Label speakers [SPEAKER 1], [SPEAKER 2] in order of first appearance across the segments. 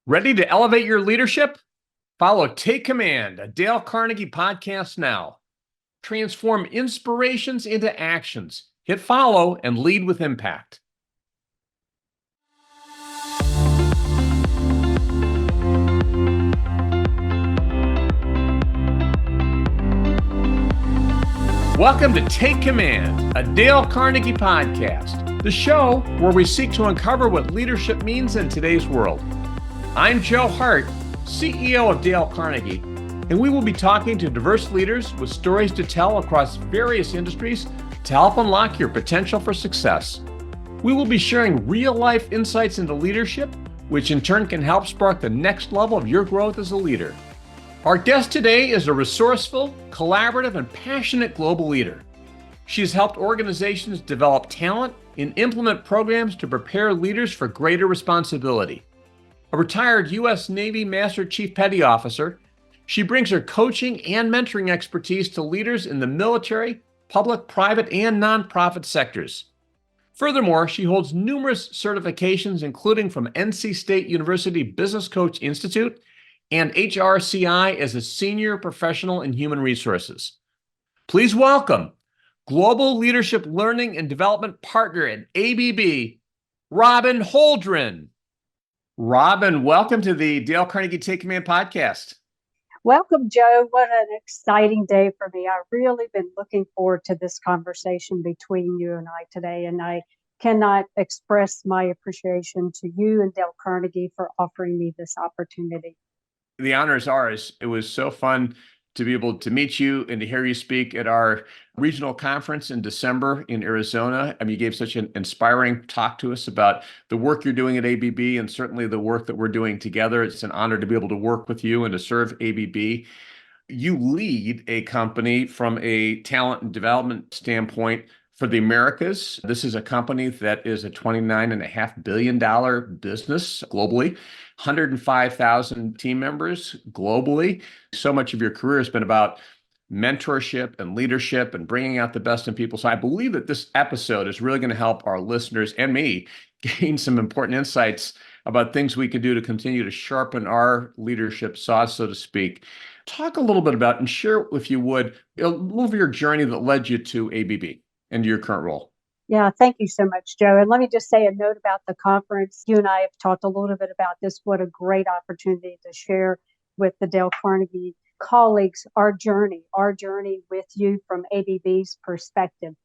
[SPEAKER 1] Ready to elevate your leadership? Follow Take Command, a Dale Carnegie podcast now. Transform inspirations into actions. Hit follow and lead with impact. Welcome to Take Command, a Dale Carnegie podcast, the show where we seek to uncover what leadership means in today's world. I'm Joe Hart, CEO of Dale Carnegie, and we will be talking to diverse leaders with stories to tell across various industries to help unlock your potential for success. We will be sharing real-life insights into leadership, which in turn can help spark the next level of your growth as a leader. Our guest today is a resourceful, collaborative, and passionate global leader. She has helped organizations develop talent and implement programs to prepare leaders for greater responsibility. A retired U.S. Navy Master Chief Petty Officer, she brings her coaching and mentoring expertise to leaders in the military, public, private, and nonprofit sectors. Furthermore, she holds numerous certifications, including from NC State University Business Coach Institute and HRCI as a Senior Professional in Human Resources. Please welcome Global Leadership Learning and Development Partner at ABB, Robin Holdren. Robin, welcome to the Dale Carnegie Take Command podcast.
[SPEAKER 2] Welcome, Joe. What an exciting day for me. I've really been looking forward to this conversation between you and I today, and I cannot express my appreciation to you and Dale Carnegie for offering me this opportunity.
[SPEAKER 1] The honor is ours. It was so fun to be able to meet you and to hear you speak at our regional conference in December in Arizona. I mean, you gave such an inspiring talk to us about the work you're doing at ABB and certainly the work that we're doing together. It's an honor to be able to work with you and to serve ABB. You lead a company from a talent and development standpoint for the Americas. This is a company that is a $29.5 billion business globally, 105,000 team members globally. So much of your career has been about mentorship and leadership and bringing out the best in people. So I believe that this episode is really going to help our listeners and me gain some important insights about things we can do to continue to sharpen our leadership saw, so to speak. Talk a little bit about and share, if you would, a little of your journey that led you to ABB and your current role.
[SPEAKER 2] Yeah, thank you so much, Joe. And let me just say a note about the conference. You and I have talked a little bit about this. What a great opportunity to share with the Dale Carnegie colleagues our journey with you from ABB's perspective.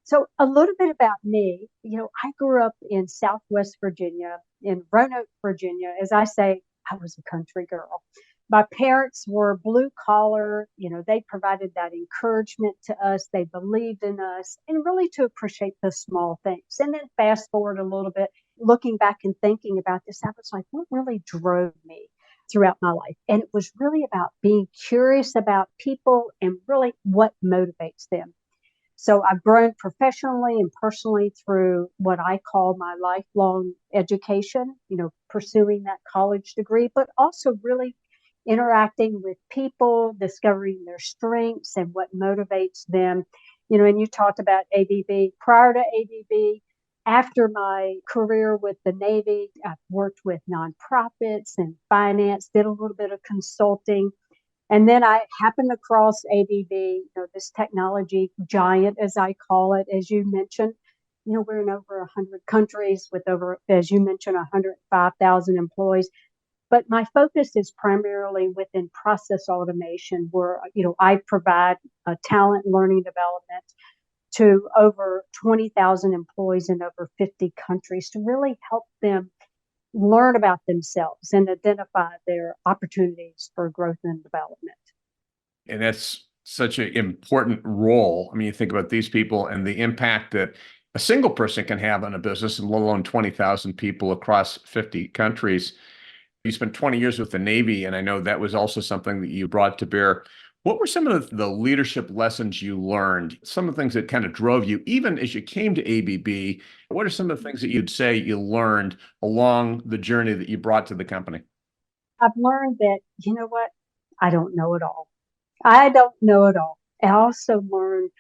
[SPEAKER 2] So a little bit about me. I grew up in Southwest Virginia, in Roanoke, Virginia. As I say, I was a country girl. My parents were blue collar. They provided that encouragement to us. They believed in us and really to appreciate the small things. And then fast forward a little bit, looking back and thinking about this, I was like, what really drove me throughout my life? And it was really about being curious about people and really what motivates them. So I've grown professionally and personally through what I call my lifelong education, pursuing that college degree, but also really interacting with people, discovering their strengths and what motivates them. And you talked about ABB. Prior to ABB, after my career with the Navy, I've worked with nonprofits and finance, did a little bit of consulting. And then I happened across ABB, this technology giant, as I call it, as you mentioned. We're in over 100 countries with over, as you mentioned, 105,000 employees. But my focus is primarily within process automation, where I provide talent and learning development to over 20,000 employees in over 50 countries to really help them learn about themselves and identify their opportunities for growth and development.
[SPEAKER 1] And that's such an important role. I mean, you think about these people and the impact that a single person can have on a business, and let alone 20,000 people across 50 countries. You spent 20 years with the Navy, and I know that was also something that you brought to bear. What were some of the leadership lessons you learned? Some of the things that kind of drove you, even as you came to ABB, what are some of the things that you'd say you learned along the journey that you brought to the company?
[SPEAKER 2] I've learned that, I don't know it all. I don't know it all. I also learned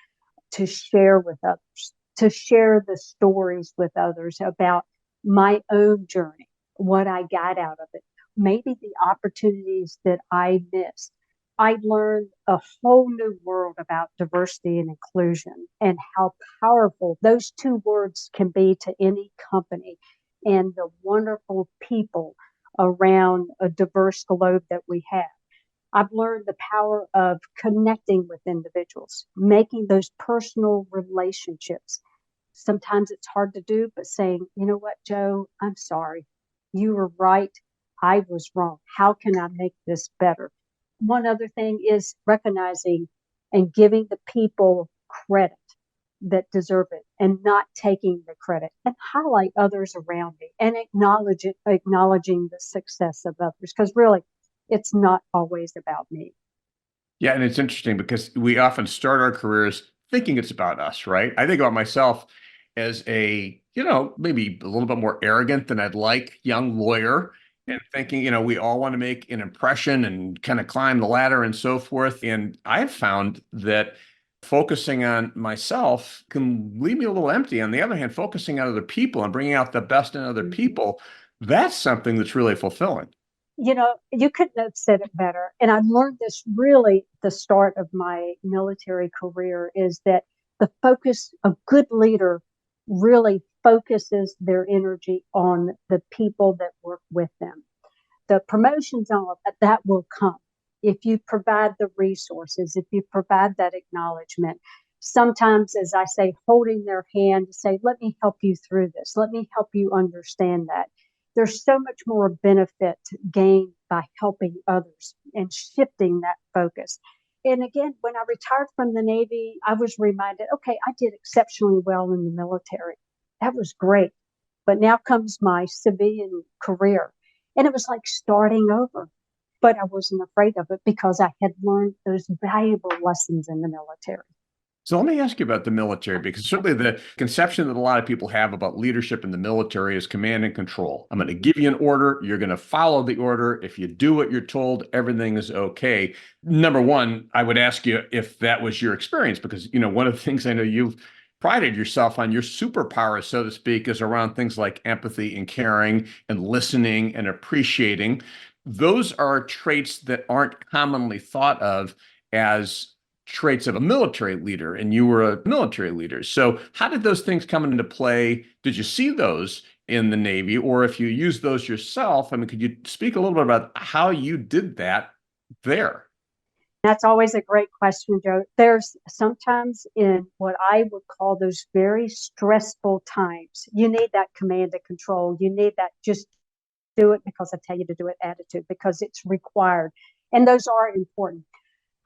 [SPEAKER 2] to share with others, to share the stories with others about my own journey, what I got out of it, maybe the opportunities that I missed. I learned a whole new world about diversity and inclusion and how powerful those two words can be to any company and the wonderful people around a diverse globe that we have. I've learned the power of connecting with individuals, making those personal relationships. Sometimes it's hard to do, but saying, you know what, Joe, I'm sorry. You were right. I was wrong. How can I make this better? One other thing is recognizing and giving the people credit that deserve it and not taking the credit and highlight others around me and acknowledging the success of others. Because really, it's not always about me.
[SPEAKER 1] Yeah, and it's interesting because we often start our careers thinking it's about us, right? I think about myself as a, maybe a little bit more arrogant than I'd like young lawyer and thinking, we all want to make an impression and kind of climb the ladder and so forth. And I've found that focusing on myself can leave me a little empty. On the other hand, focusing on other people and bringing out the best in other people, that's something that's really fulfilling.
[SPEAKER 2] You couldn't have said it better. And I learned this really at the start of my military career is that the focus, a good leader really focuses their energy on the people that work with them. The promotions and all of that will come if you provide the resources, if you provide that acknowledgement. Sometimes, as I say, holding their hand to say, let me help you through this. Let me help you understand that. There's so much more benefit gained by helping others and shifting that focus. And again, when I retired from the Navy, I was reminded, okay, I did exceptionally well in the military. That was great. But now comes my civilian career. And it was like starting over. But I wasn't afraid of it because I had learned those valuable lessons in the military.
[SPEAKER 1] So let me ask you about the military, because certainly the conception that a lot of people have about leadership in the military is command and control. I'm going to give you an order. You're going to follow the order. If you do what you're told, everything is okay. Number one, I would ask you if that was your experience, because, one of the things I know you've prided yourself on, your superpower, so to speak, is around things like empathy and caring and listening and appreciating. Those are traits that aren't commonly thought of as traits of a military leader, and you were a military leader. So how did those things come into play? Did you see those in the Navy? Or if you use those yourself, could you speak a little bit about how you did that there?
[SPEAKER 2] That's always a great question, Joe. There's sometimes in what I would call those very stressful times, you need that command and control. You need that just do it because I tell you to do it attitude because it's required. And those are important.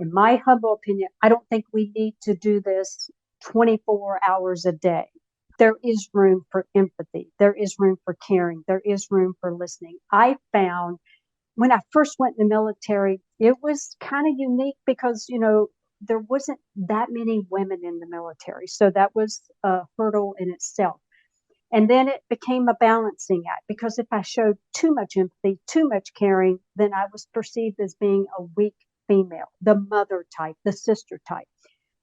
[SPEAKER 2] In my humble opinion, I don't think we need to do this 24 hours a day. There is room for empathy. There is room for caring. There is room for listening. I found when I first went in the military, it was kind of unique because, there wasn't that many women in the military. So that was a hurdle in itself. And then it became a balancing act because if I showed too much empathy, too much caring, then I was perceived as being a weak female, the mother type, the sister type,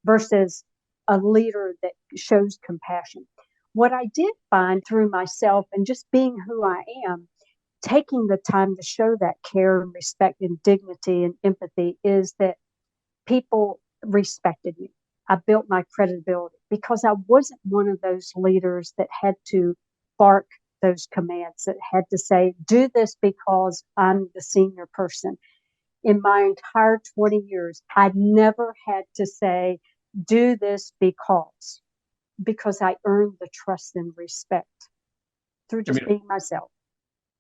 [SPEAKER 2] versus a leader that shows compassion. What I did find through myself and just being who I am, taking the time to show that care and respect and dignity and empathy is that people respected me. I built my credibility because I wasn't one of those leaders that had to bark those commands, that had to say, do this because I'm the senior person. In my entire 20 years, I never had to say, do this because I earned the trust and respect through just being myself.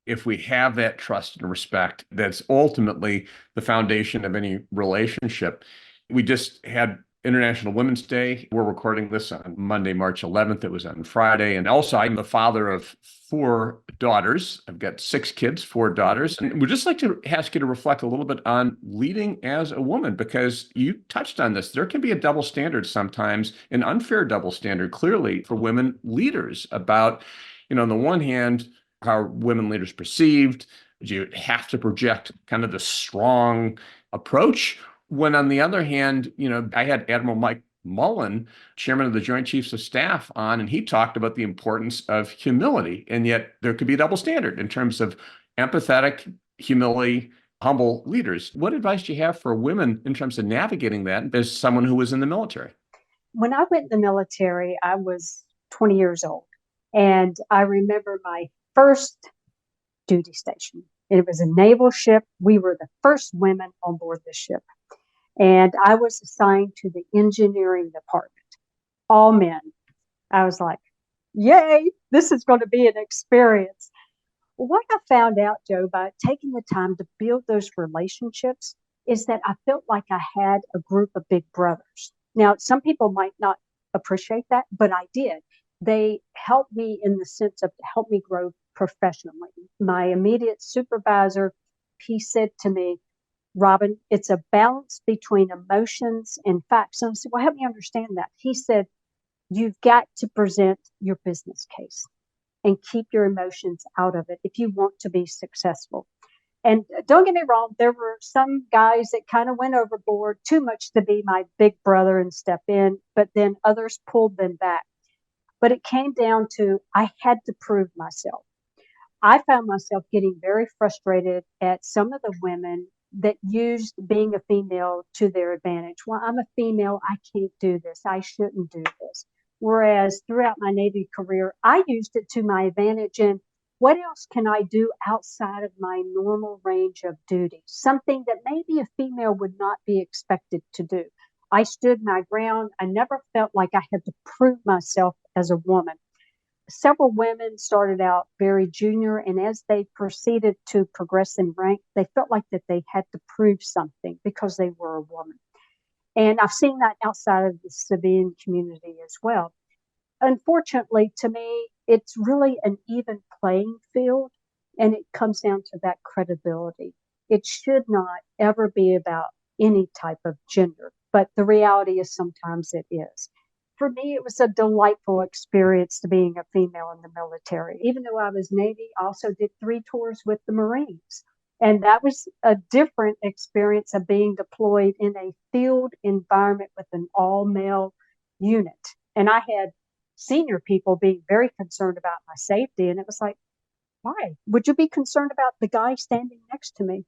[SPEAKER 1] If we have that trust and respect, that's ultimately the foundation of any relationship. We just had International Women's Day. We're recording this on Monday, March 11th. It was on Friday. And also, I'm the father of 4 daughters. I've got 6 kids, 4 daughters. And we'd just like to ask you to reflect a little bit on leading as a woman, because you touched on this. There can be a double standard sometimes, an unfair double standard, clearly, for women leaders about, on the one hand, how women leaders perceived. You have to project kind of the strong approach. When on the other hand, I had Admiral Mike Mullen, chairman of the Joint Chiefs of Staff, on, and he talked about the importance of humility. And yet there could be a double standard in terms of empathetic humility, humble leaders. What advice do you have for women in terms of navigating that as someone who was in the military?
[SPEAKER 2] When I went in the military, I was 20 years old. And I remember my first duty station. It was a naval ship. We were the first women on board the ship. And I was assigned to the engineering department, all men. I was like, yay, this is going to be an experience. What I found out, Joe, by taking the time to build those relationships is that I felt like I had a group of big brothers. Now, some people might not appreciate that, but I did. They helped me in the sense of help me grow professionally. My immediate supervisor, he said to me, Robin, it's a balance between emotions and facts. And I said, well, help me understand that. He said, you've got to present your business case and keep your emotions out of it if you want to be successful. And don't get me wrong, there were some guys that kind of went overboard too much to be my big brother and step in, but then others pulled them back. But it came down to I had to prove myself. I found myself getting very frustrated at some of the women that used being a female to their advantage. Well, I'm a female. I can't do this. I shouldn't do this. Whereas throughout my Navy career, I used it to my advantage. And what else can I do outside of my normal range of duty? Something that maybe a female would not be expected to do. I stood my ground. I never felt like I had to prove myself as a woman. Several women started out very junior, and as they proceeded to progress in rank, they felt like that they had to prove something because they were a woman. And I've seen that outside of the civilian community as well. Unfortunately, to me, it's really an even playing field, and it comes down to that credibility. It should not ever be about any type of gender, but the reality is sometimes it is. For me, it was a delightful experience to being a female in the military. Even though I was Navy, I also did 3 tours with the Marines. And that was a different experience of being deployed in a field environment with an all male unit. And I had senior people being very concerned about my safety. And it was like, why? Would you be concerned about the guy standing next to me?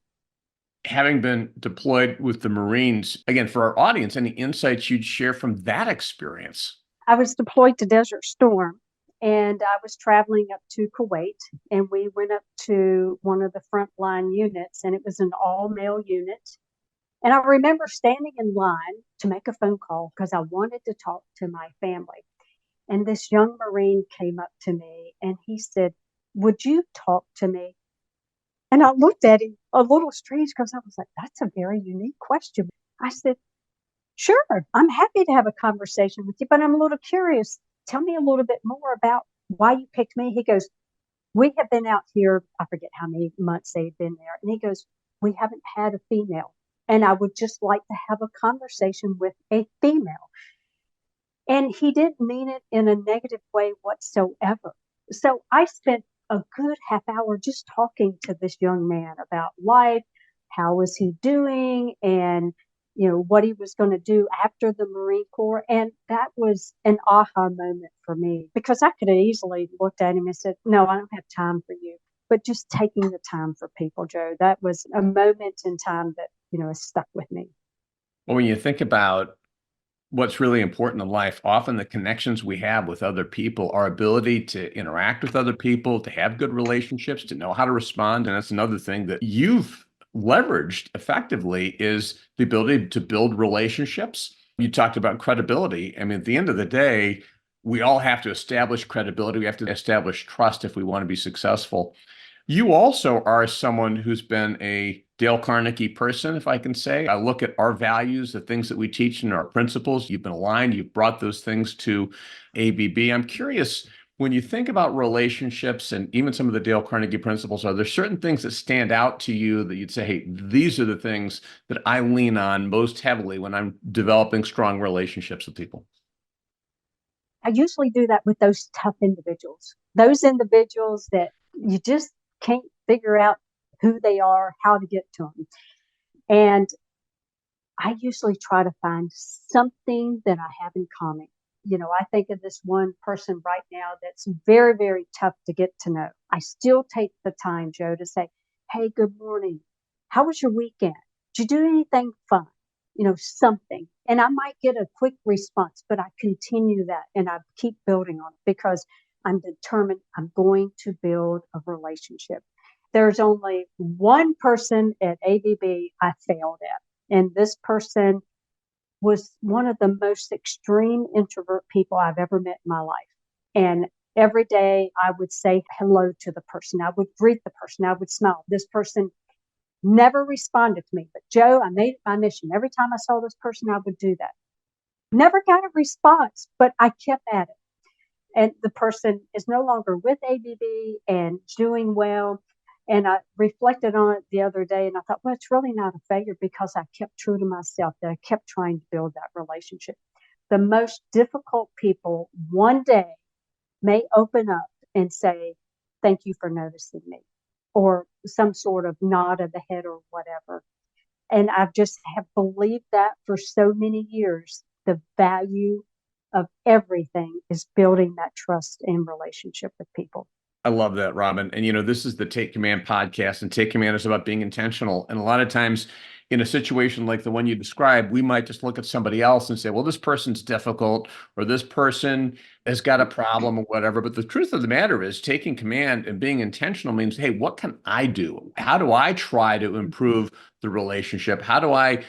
[SPEAKER 1] Having been deployed with the Marines, again, for our audience, any insights you'd share from that experience?
[SPEAKER 2] I was deployed to Desert Storm and I was traveling up to Kuwait and we went up to one of the frontline units and it was an all male unit. And I remember standing in line to make a phone call because I wanted to talk to my family. And this young Marine came up to me and he said, would you talk to me? And I looked at him a little strange because I was like, that's a very unique question. I said, sure, I'm happy to have a conversation with you, but I'm a little curious. Tell me a little bit more about why you picked me. He goes, we have been out here, I forget how many months they've been there. And he goes, we haven't had a female. And I would just like to have a conversation with a female. And he didn't mean it in a negative way whatsoever. So I spent a good half hour just talking to this young man about life, how was he doing, and what he was going to do after the Marine Corps. And that was an aha moment for me because I could have easily looked at him and said, no, I don't have time for you. But just taking the time for people, Joe, that was a moment in time that, has stuck with me.
[SPEAKER 1] Well, when you think about what's really important in life, often the connections we have with other people, our ability to interact with other people, to have good relationships, to know how to respond. And that's another thing that you've leveraged effectively is the ability to build relationships. You talked about credibility. I mean, at the end of the day, we all have to establish credibility. We have to establish trust if we want to be successful. You also are someone who's been a Dale Carnegie person, if I can say. I look at our values, the things that we teach and our principles. You've been aligned. You've brought those things to ABB. I'm curious, when you think about relationships and even some of the Dale Carnegie principles, are there certain things that stand out to you that you'd say, hey, these are the things that I lean on most heavily when I'm developing strong relationships with people?
[SPEAKER 2] I usually do that with those tough individuals, those individuals that you just can't figure out who they are, how to get to them. And I usually try to find something that I have in common. I think of this one person right now that's very, very tough to get to know. I still take the time, Joe, to say, Hey, good morning. How was your weekend? Did you do anything fun? Something. And I might get a quick response, but I continue that and I keep building on it because I'm determined I'm going to build a relationship. There's only one person at ABB I failed at, and this person was one of the most extreme introvert people I've ever met in my life. And every day I would say hello to the person. I would greet the person. I would smile. This person never responded to me. But Joe, I made it my mission. Every time I saw this person, I would do that. Never got a response, but I kept at it. And the person is no longer with ABB and doing well. And I reflected on it the other day and I thought, well, it's really not a failure because I kept true to myself, that I kept trying to build that relationship. The most difficult people one day may open up and say, thank you for noticing me, or some sort of nod of the head or whatever. And I've just have believed that for so many years. The value of everything is building that trust and relationship with people.
[SPEAKER 1] I love that, Robin. And this is the Take Command podcast, and Take Command is about being intentional. And a lot of times in a situation like the one you described, we might just look at somebody else and say, well, this person's difficult, or this person has got a problem or whatever. But the truth of the matter is taking command and being intentional means, hey, what can I do? How do I try to improve the relationship? How do I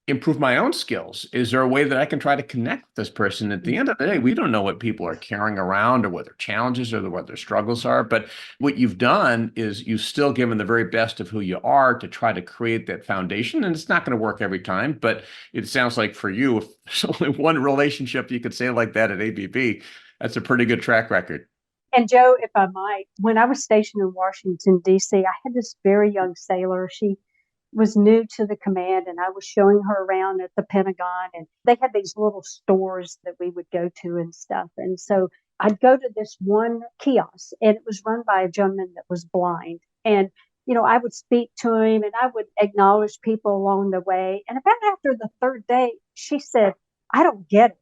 [SPEAKER 1] improve my own skills? Is there a way that I can try to connect with this person? At the end of the day, we don't know what people are carrying around or what their challenges or what their struggles are. But what you've done is you've still given the very best of who you are to try to create that foundation. And it's not going to work every time, but it sounds like for you, if there's only one relationship you could say like that at ABB, that's a pretty good track record.
[SPEAKER 2] And Joe, if I might, when I was stationed in Washington, D.C., I had this very young sailor. She was new to the command and I was showing her around at the Pentagon, and they had these little stores that we would go to and stuff. And so I'd go to this one kiosk and it was run by a gentleman that was blind. And, I would speak to him and I would acknowledge people along the way. And about after the third day, she said, I don't get it.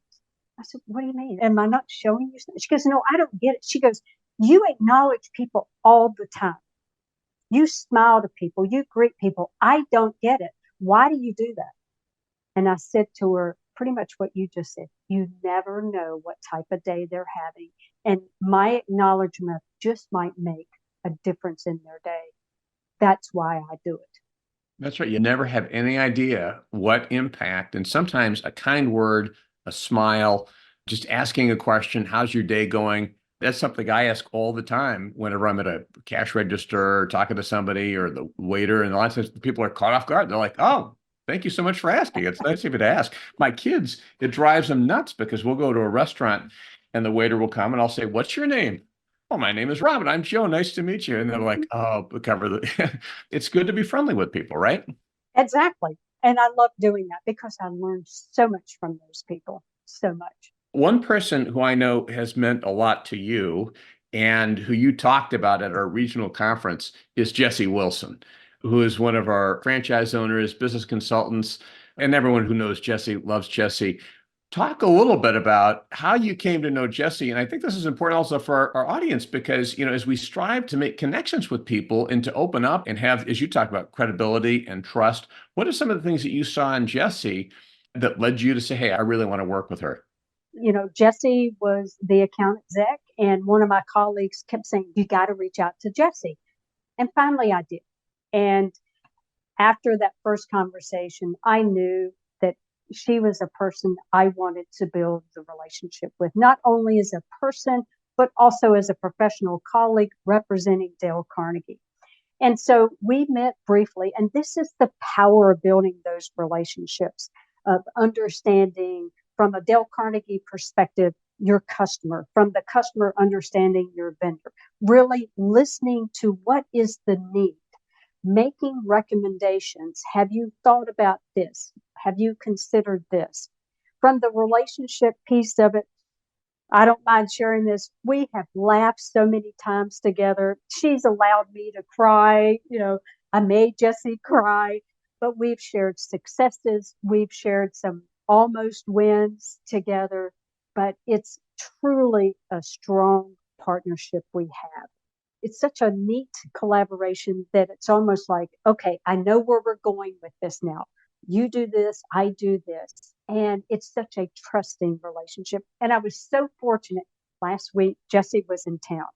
[SPEAKER 2] I said, what do you mean? Am I not showing you something? She goes, no, I don't get it. She goes, you acknowledge people all the time. You smile to people, you greet people. I don't get it. Why do you do that? And I said to her pretty much what you just said. You never know what type of day they're having. And my acknowledgement just might make a difference in their day. That's why I do it.
[SPEAKER 1] That's right. You never have any idea what impact, and sometimes a kind word, a smile, just asking a question, how's your day going? That's something I ask all the time whenever I'm at a cash register or talking to somebody or the waiter. And a lot of times people are caught off guard. They're like, oh, thank you so much for asking. It's nice of you to ask. My kids, it drives them nuts because we'll go to a restaurant and the waiter will come and I'll say, what's your name? Oh, my name is Robin. I'm Joe. Nice to meet you. And they're like, oh, cover the. It's good to be friendly with people, right?
[SPEAKER 2] Exactly. And I love doing that because I learned so much from those people. So much.
[SPEAKER 1] One person who I know has meant a lot to you and who you talked about at our regional conference is Jesse Wilson, who is one of our franchise owners, business consultants, and everyone who knows Jesse loves Jesse. Talk a little bit about how you came to know Jesse. And I think this is important also for our audience because, as we strive to make connections with people and to open up and have, as you talk about, credibility and trust, what are some of the things that you saw in Jesse that led you to say, hey, I really want to work with her?
[SPEAKER 2] Jesse was the account exec, and one of my colleagues kept saying, you got to reach out to Jesse. And finally I did. And after that first conversation, I knew that she was a person I wanted to build the relationship with, not only as a person, but also as a professional colleague representing Dale Carnegie. And so we met briefly, and this is the power of building those relationships, of understanding from a Dale Carnegie perspective, your customer, from the customer understanding your vendor, really listening to what is the need, making recommendations. Have you thought about this? Have you considered this? From the relationship piece of it, I don't mind sharing this. We have laughed so many times together. She's allowed me to cry. I made Jesse cry, but we've shared successes. We've shared some almost wins together, but it's truly a strong partnership we have. it's such a neat collaboration that it's almost like, okay, I know where we're going with this now. You do this, I do this. And it's such a trusting relationship. And I was so fortunate last week, Jesse was in town.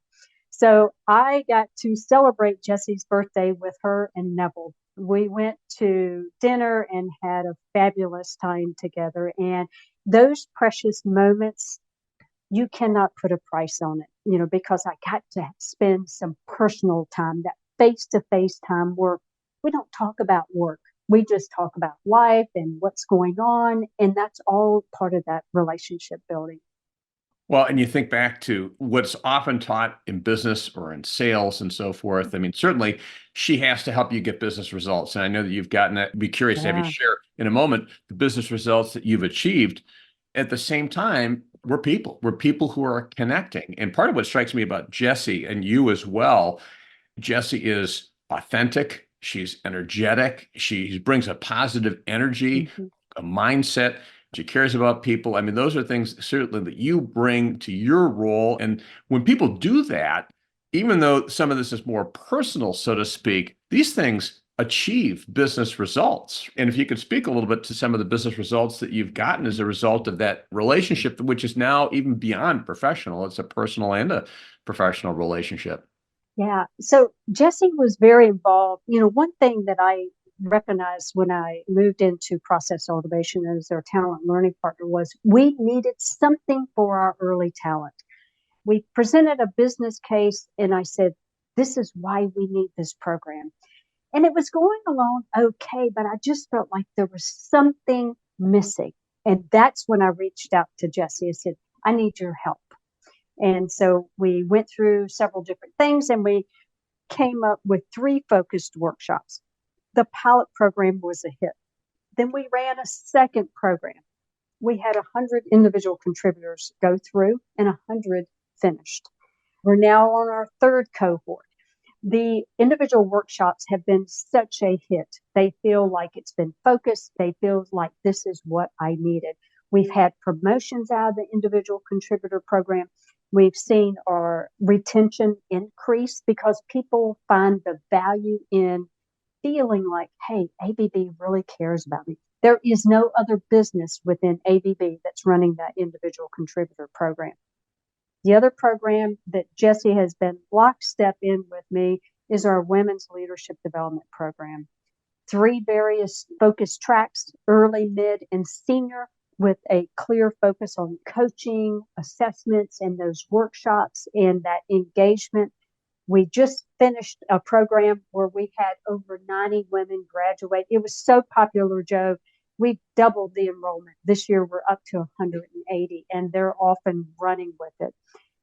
[SPEAKER 2] So I got to celebrate Jesse's birthday with her and Neville. We went to dinner and had a fabulous time together. And those precious moments, you cannot put a price on it, because I got to spend some personal time, that face to face time where we don't talk about work. We just talk about life and what's going on. And that's all part of that relationship building.
[SPEAKER 1] Well, and you think back to what's often taught in business or in sales and so forth. I mean, certainly she has to help you get business results. And I know that you've gotten that. I'd be curious to have you
[SPEAKER 2] Yeah.
[SPEAKER 1] share in a moment the business results that you've achieved. At the same time, we're people. We're people who are connecting. And part of what strikes me about Jessie and you as well, Jessie is authentic. She's energetic. She brings a positive energy,
[SPEAKER 2] Mhm.
[SPEAKER 1] a mindset. She cares about people. I mean, those are things certainly that you bring to your role. And when people do that, even though some of this is more personal, so to speak, these things achieve business results. And if you could speak a little bit to some of the business results that you've gotten as a result of that relationship, which is now even beyond professional, it's a personal and a professional relationship.
[SPEAKER 2] Yeah. So Jesse was very involved. One thing that I recognized when I moved into process automation as their talent learning partner was we needed something for our early talent. We presented a business case, and I said, this is why we need this program. And it was going along okay, but I just felt like there was something missing. And that's when I reached out to Jesse. I said, I need your help. And so we went through several different things and we came up with 3 focused workshops. The pilot program was a hit. Then we ran a second program. We had 100 individual contributors go through and 100 finished. We're now on our third cohort. The individual workshops have been such a hit. They feel like it's been focused. They feel like this is what I needed. We've had promotions out of the individual contributor program. We've seen our retention increase because people find the value in feeling like, hey, ABB really cares about me. There is no other business within ABB that's running that individual contributor program. The other program that Jesse has been lockstep in with me is our Women's Leadership Development Program. 3 various focus tracks, early, mid, and senior, with a clear focus on coaching, assessments, and those workshops and that engagement. We just finished a program where we had over 90 women graduate. It was so popular, Joe. We've doubled the enrollment. This year we're up to 180, and they're off and running with it.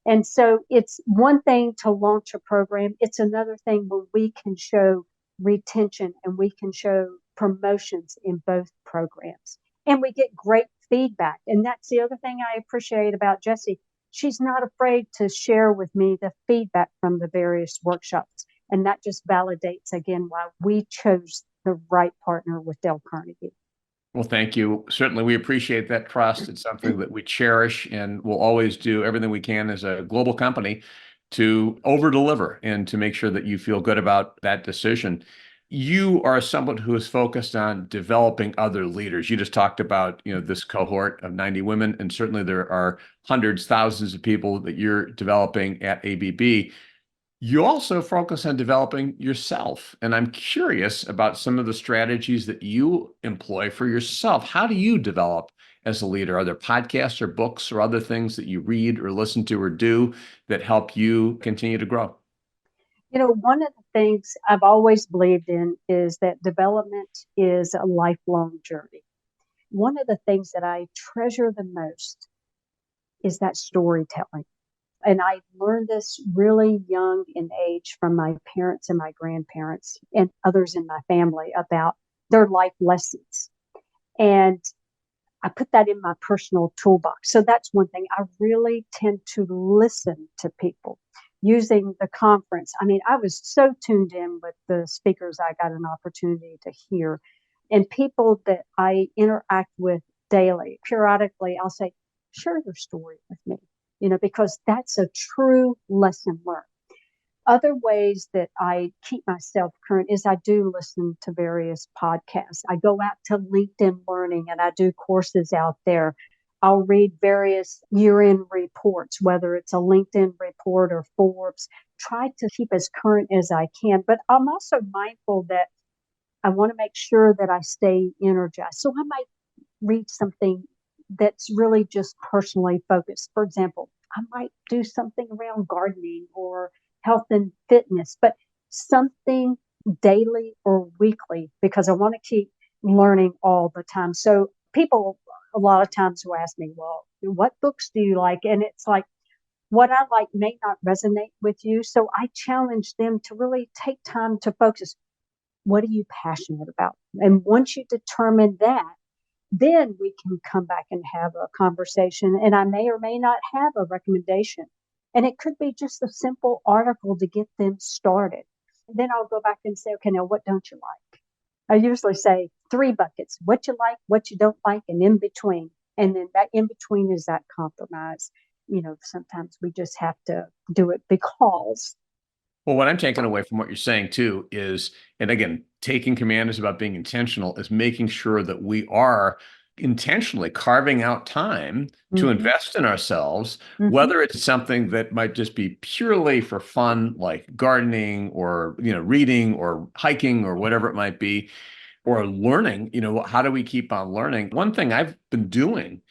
[SPEAKER 2] And so it's one thing to launch a program. It's another thing when we can show retention and we can show promotions in both programs. And we get great feedback. And that's the other thing I appreciate about Jessie. She's not afraid to share with me the feedback from the various workshops. And that just validates, again, why we chose the right partner with Dale Carnegie.
[SPEAKER 1] Well, thank you. Certainly, we appreciate that trust. It's something that we cherish and we'll always do everything we can as a global company to over deliver and to make sure that you feel good about that decision. You are someone who is focused on developing other leaders. You just talked about, this cohort of 90 women, and certainly there are hundreds, thousands of people that you're developing at ABB. You also focus on developing yourself. And I'm curious about some of the strategies that you employ for yourself. How do you develop as a leader? Are there podcasts or books or other things that you read or listen to or do that help you continue to grow?
[SPEAKER 2] One of the things I've always believed in is that development is a lifelong journey. One of the things that I treasure the most is that storytelling. And I learned this really young in age from my parents and my grandparents and others in my family about their life lessons. And I put that in my personal toolbox. So that's one thing. I really tend to listen to people using the conference. I mean, I was so tuned in with the speakers I got an opportunity to hear and people that I interact with daily. Periodically, I'll say, share your story with me, because that's a true lesson learned. Other ways that I keep myself current is I do listen to various podcasts. I go out to LinkedIn Learning and I do courses out there. I'll read various year-end reports, whether it's a LinkedIn report or Forbes, try to keep as current as I can. But I'm also mindful that I want to make sure that I stay energized. So I might read something that's really just personally focused. For example, I might do something around gardening or health and fitness, but something daily or weekly because I want to keep learning all the time. So people a lot of times will ask me, well, what books do you like? And it's like, what I like may not resonate with you. So I challenge them to really take time to focus. What are you passionate about? And once you determine that, then we can come back and have a conversation. And I may or may not have a recommendation. And it could be just a simple article to get them started. And then I'll go back and say, okay, now what don't you like? I usually say 3 buckets: what you like, what you don't like, and in between. And then that in between is that compromise. Sometimes we just have to do it because.
[SPEAKER 1] Well, what I'm taking away from what you're saying too is, and again, taking command is about being intentional, is making sure that we are intentionally carving out time to invest in ourselves, whether it's something that might just be purely for fun, like gardening or, reading or hiking or whatever it might be, or learning, how do we keep on learning? One thing I've been doing,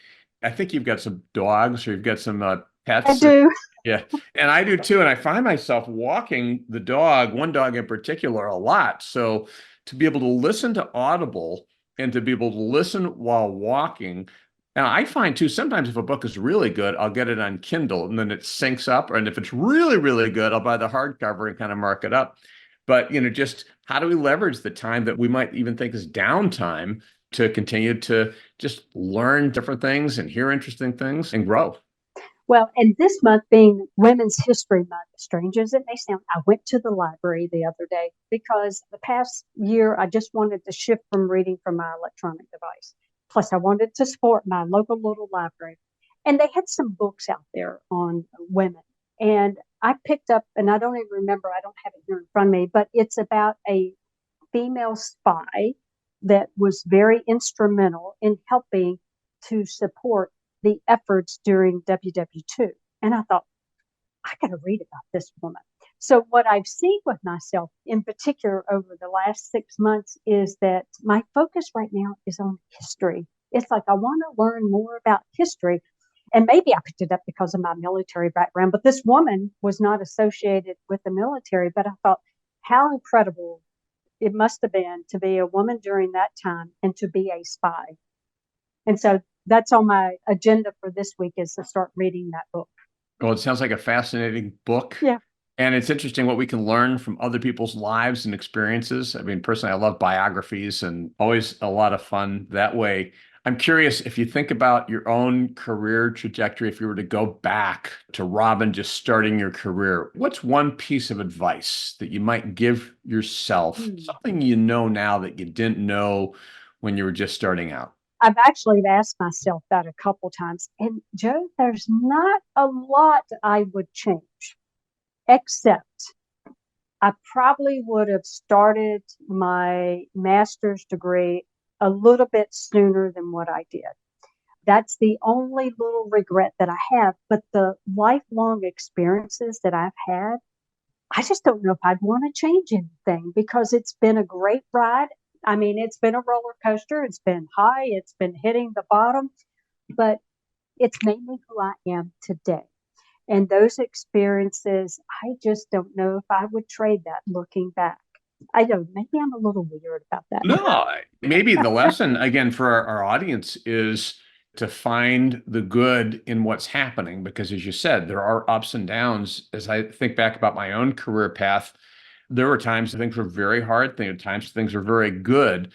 [SPEAKER 1] I think you've got some dogs or you've got some pets.
[SPEAKER 2] I do.
[SPEAKER 1] Yeah. And I do too. And I find myself walking the dog, one dog in particular, a lot. So to be able to listen to Audible and to be able to listen while walking. Now, I find too, sometimes if a book is really good, I'll get it on Kindle and then it syncs up. And if it's really, really good, I'll buy the hardcover and kind of mark it up. But, just how do we leverage the time that we might even think is downtime to continue to just learn different things and hear interesting things and grow?
[SPEAKER 2] Well, and this month being Women's History Month, strange as it may sound, I went to the library the other day because the past year I just wanted to shift from reading from my electronic device. Plus, I wanted to support my local little library. And they had some books out there on women. And I picked up, and I don't even remember, I don't have it here in front of me, but it's about a female spy that was very instrumental in helping to support the efforts during WW2. And I thought, I got to read about this woman. So what I've seen with myself in particular over the last 6 months is that my focus right now is on history. It's like I want to learn more about history. And maybe I picked it up because of my military background, but this woman was not associated with the military. But I thought, how incredible it must have been to be a woman during that time and to be a spy. And so that's on my agenda for this week, is to start reading that book.
[SPEAKER 1] Well, it sounds like a fascinating book.
[SPEAKER 2] Yeah.
[SPEAKER 1] And it's interesting what we can learn from other people's lives and experiences. I mean, personally, I love biographies and always a lot of fun that way. I'm curious if you think about your own career trajectory, if you were to go back to Robin just starting your career, what's one piece of advice that you might give yourself, something you know now that you didn't know when you were just starting out?
[SPEAKER 2] I've actually asked myself that a couple times. And Joe, there's not a lot I would change, except I probably would have started my master's degree a little bit sooner than what I did. That's the only little regret that I have. But the lifelong experiences that I've had, I just don't know if I'd want to change anything because it's been a great ride. I mean, it's been a roller coaster. It's been high. It's been hitting the bottom, but it's made me who I am today. And those experiences, I just don't know if I would trade that looking back. I don't, maybe I'm a little weird about that.
[SPEAKER 1] No, maybe the lesson again for our audience is to find the good in what's happening, because as you said, there are ups and downs. As I think back about my own career path, there were times things were very hard, there were times things were very good.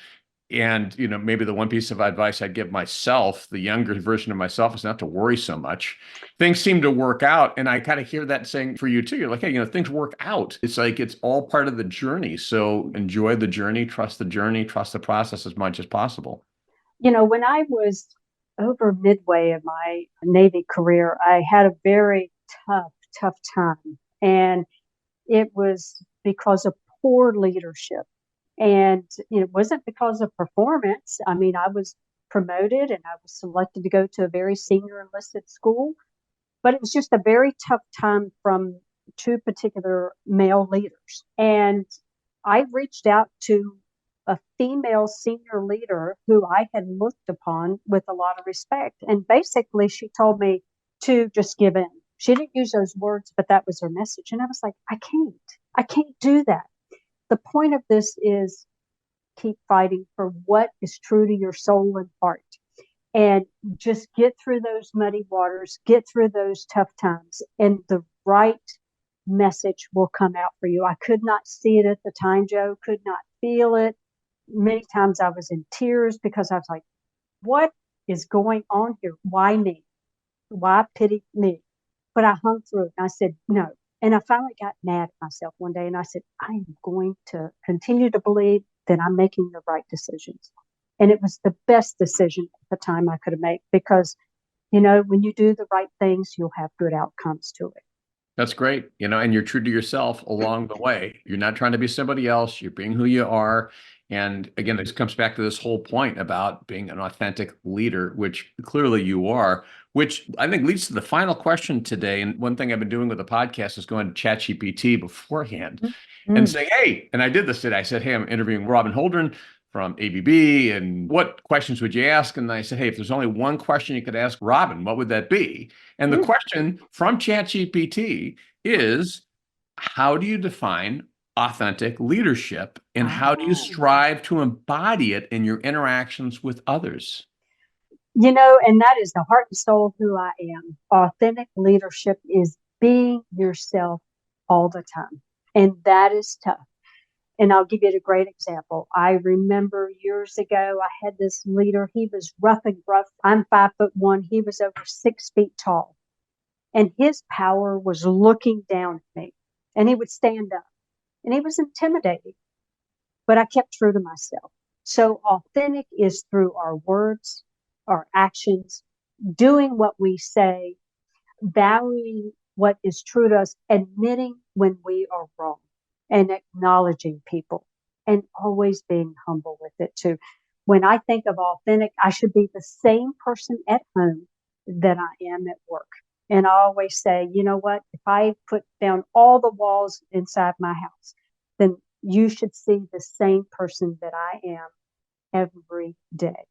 [SPEAKER 1] And, maybe the one piece of advice I'd give myself, the younger version of myself, is not to worry so much. Things seem to work out. And I kind of hear that saying for you too. You're like, hey, things work out. It's like, it's all part of the journey. So enjoy the journey, trust the process as much as possible.
[SPEAKER 2] When I was over midway of my Navy career, I had a very tough time. And it was because of poor leadership. And it wasn't because of performance. I mean, I was promoted and I was selected to go to a very senior enlisted school, but it was just a very tough time from two particular male leaders. And I reached out to a female senior leader who I had looked upon with a lot of respect. And basically, she told me to just give in. She didn't use those words, but that was her message. And I was like, I can't do that. The point of this is keep fighting for what is true to your soul and heart. And just get through those muddy waters, get through those tough times, and the right message will come out for you. I could not see it at the time, Joe, could not feel it. Many times I was in tears because I was like, what is going on here? Why me? Why pity me? But I hung through it and I said, no. And I finally got mad at myself one day and I said, I am going to continue to believe that I'm making the right decisions. And it was the best decision at the time I could have made because, when you do the right things, you'll have good outcomes to it.
[SPEAKER 1] That's great. And you're true to yourself along the way. You're not trying to be somebody else. You're being who you are. And again, this comes back to this whole point about being an authentic leader, which clearly you are, which I think leads to the final question today. And one thing I've been doing with the podcast is going to ChatGPT beforehand and saying, hey, and I did this today. I said, hey, I'm interviewing Robin Holdren from ABB, and what questions would you ask? And I said, hey, if there's only one question you could ask Robin, what would that be? And the question from ChatGPT is, how do you define authentic leadership, and how do you strive to embody it in your interactions with others?
[SPEAKER 2] And that is the heart and soul of who I am. Authentic leadership is being yourself all the time. And that is tough. And I'll give you a great example. I remember years ago, I had this leader. He was rough and gruff. I'm 5'1". He was over 6 feet tall. And his power was looking down at me. And he would stand up. And he was intimidating. But I kept true to myself. So authentic is through our words, our actions, doing what we say, valuing what is true to us, admitting when we are wrong, and acknowledging people, and always being humble with it too. When I think of authentic, I should be the same person at home that I am at work. And I always say, you know what? If I put down all the walls inside my house, then you should see the same person that I am every day.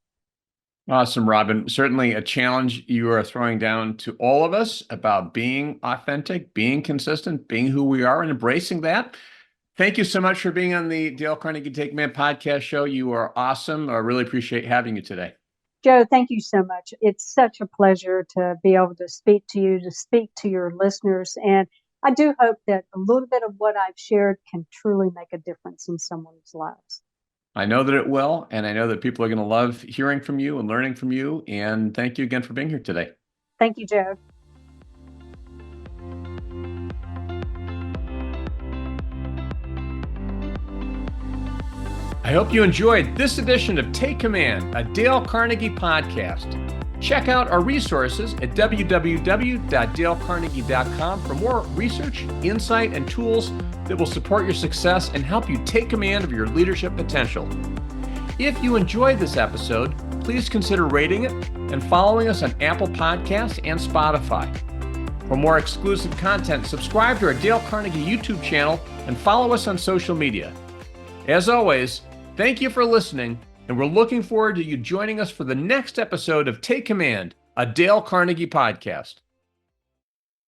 [SPEAKER 1] Awesome, Robin. Certainly a challenge you are throwing down to all of us about being authentic, being consistent, being who we are, and embracing that. Thank you so much for being on the Dale Carnegie Take Command podcast show. You are awesome. I really appreciate having you today.
[SPEAKER 2] Joe, thank you so much. It's such a pleasure to be able to speak to you, to speak to your listeners. And I do hope that a little bit of what I've shared can truly make a difference in someone's lives.
[SPEAKER 1] I know that it will, and I know that people are going to love hearing from you and learning from you. And thank you again for being here today.
[SPEAKER 2] Thank you, Joe.
[SPEAKER 1] I hope you enjoyed this edition of Take Command, a Dale Carnegie podcast. Check out our resources at www.dalecarnegie.com for more research, insight, and tools that will support your success and help you take command of your leadership potential. If you enjoyed this episode, please consider rating it and following us on Apple Podcasts and Spotify. For more exclusive content, subscribe to our Dale Carnegie YouTube channel and follow us on social media. As always, thank you for listening, and we're looking forward to you joining us for the next episode of Take Command, a Dale Carnegie podcast.